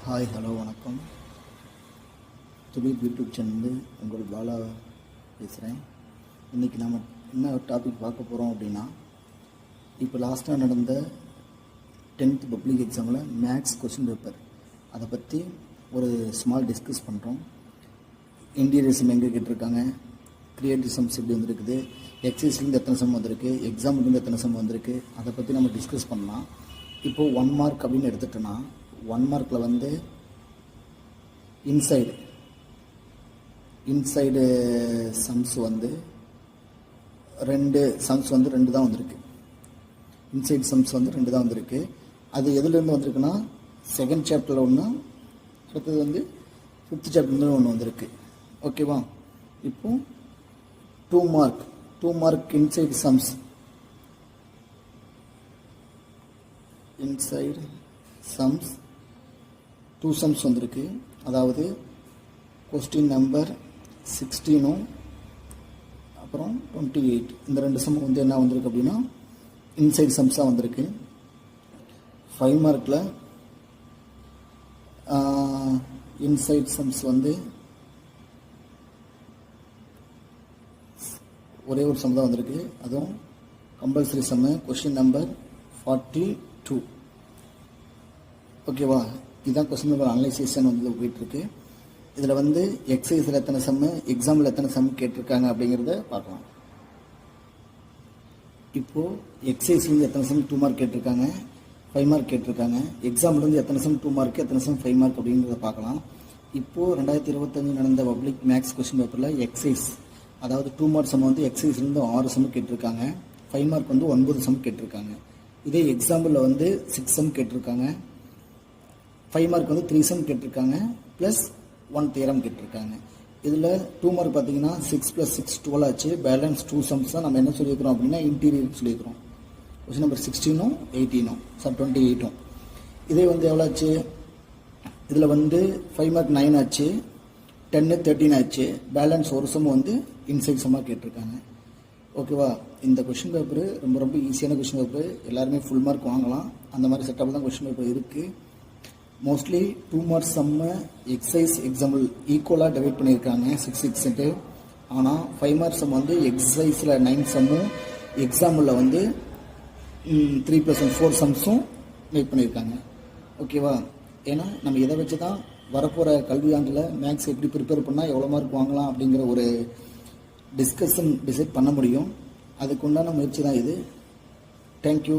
Hi hello வணக்கம். துபீர் YouTube சேனல்லேருந்து உங்கள் பாலா பேசுகிறேன். இன்றைக்கி நம்ம என்ன டாபிக் பார்க்க போகிறோம் அப்படின்னா, இப்போ லாஸ்ட்டாக நடந்த 10th பப்ளிக் எக்ஸாமில் மேக்ஸ் கொஸ்டின் பேப்பர் அதை பற்றி ஒரு ஸ்மால் டிஸ்கஸ் பண்ணுறோம். இன்டீரியர் எங்கே கேட்டிருக்காங்க, கிரியேட்டிவ் சம்ஸ் எப்படி வந்திருக்குது, எக்ஸைஸ்லேருந்து எத்தனை சம் வந்திருக்கு, எக்ஸாம்லேருந்து எத்தனை சம் வந்திருக்கு, அதை பற்றி நம்ம டிஸ்கஸ் பண்ணலாம். இப்போது 1 மார்க் அப்படின்னு எடுத்துட்டோன்னா 1 மார்க்கில் வந்து இன்சைடு சம்ஸ் வந்து ரெண்டு தான் வந்திருக்கு. இன்சைடு சம்ஸ் வந்து 2 தான் வந்திருக்கு. அது எதுலேருந்து வந்திருக்குன்னா, செகண்ட் சாப்டரில் ஒன்று, அடுத்தது வந்து 5th சாப்டர்லேருந்து ஒன்று வந்திருக்கு. ஓகேவா? இப்போ 2 mark inside sums, inside sums 2 sums வந்திருக்கு. அதாவது கொஸ்டின் நம்பர் 16 அப்புறம் 28, இந்த 2 சம் வந்து என்ன வந்திருக்கு அப்படின்னா இன்சைடு சம்ஸாக வந்திருக்கு. 5 மார்க்கில் இன்சைடு சம்ஸ் வந்து ஒரே ஒரு சம் தான் வந்திருக்கு. அதுவும் கம்பல்சரி சம்மு, கொஸ்டின் நம்பர் 42. ஓகேவா? இதுதான் கொஸ்டின் பேப்பர் அனலைசேஷன் வந்து போயிட்டுருக்கு. இதில் வந்து எக்ஸைஸில் எத்தனை சம்மு, எக்ஸாமில் எத்தனை சம் கேட்டிருக்காங்க அப்படிங்கிறத பார்க்கலாம். இப்போது எக்ஸைஸ்லேருந்து எத்தனை சம் 2 மார்க் கேட்டிருக்காங்க, 5 மார்க் கேட்டிருக்காங்க. எக்ஸாம்லேருந்து எத்தனை சம் 2 மார்க், எத்தனை சம் 5 மார்க் அப்படிங்கிறத பார்க்கலாம். இப்போது 2025 நடந்த பப்ளிக் மேக்ஸ் கொஸ்டின் பேப்பரில் எக்ஸைஸ், அதாவது 2 மார்க் சம் வந்து எக்ஸைஸ்லேருந்து 6 சம் கேட்டிருக்காங்க, 5 மார்க் வந்து 9 சம் கேட்டிருக்காங்க. இதே எக்ஸாம்பிளில் வந்து 6 சம் கேட்டிருக்காங்க, 5 மார்க் வந்து 3 சம் கேட்டிருக்காங்க, ப்ளஸ் 1 தியரம் கேட்டிருக்காங்க. இதில் 2 மார்க் பார்த்தீங்கன்னா 6 + 6 12 ஆச்சு. பேலன்ஸ் 2 சம்ஸ் தான் நம்ம என்ன சொல்லியிருக்கிறோம் அப்படின்னா இன்டீரியர் சொல்லியிருக்கிறோம். Question number 16 18 28. இதே வந்து எவ்வளோ ஆச்சு, இதில் வந்து 5 மார்க் 9 ஆச்சு, 10 13 ஆச்சு. பேலன்ஸ் ஒரு சம் வந்து இன்சைட் சம்மாக கேட்டிருக்காங்க. ஓகேவா? இந்த கொஸ்டின் பேப்பரு ரொம்ப ஈஸியான கொஸ்டின் பேப்பர், எல்லாருமே ஃபுல் மார்க் வாங்கலாம். அந்த மாதிரி செட்டப் தான் கொஸ்டின் பேப்பர் இருக்குது. மோஸ்ட்லி 2 மார்க் சம்ம எக்ஸைஸ் எக்ஸாம்பிள் ஈக்குவலாக டிவைட் பண்ணியிருக்காங்க 6 ஆனால் 5 மார்க் சம் வந்து எக்ஸைஸில் 9 சம்மும் எக்ஸாம்பிளில் வந்து 3 + 1 4 சம்ஸும் மேக் பண்ணியிருக்காங்க. ஓகேவா? ஏன்னா நம்ம இதை வச்சு தான் வரப்போகிற கல்வியாண்டில் மேக்ஸ் எப்படி ப்ரிப்பேர் பண்ணால் எவ்வளோ மார்க் வாங்கலாம் அப்படிங்கிற ஒரு டிஸ்கஷன் டிசைட் பண்ண முடியும். அதுக்கு உண்டான முயற்சி தான் இது. தேங்க்யூ.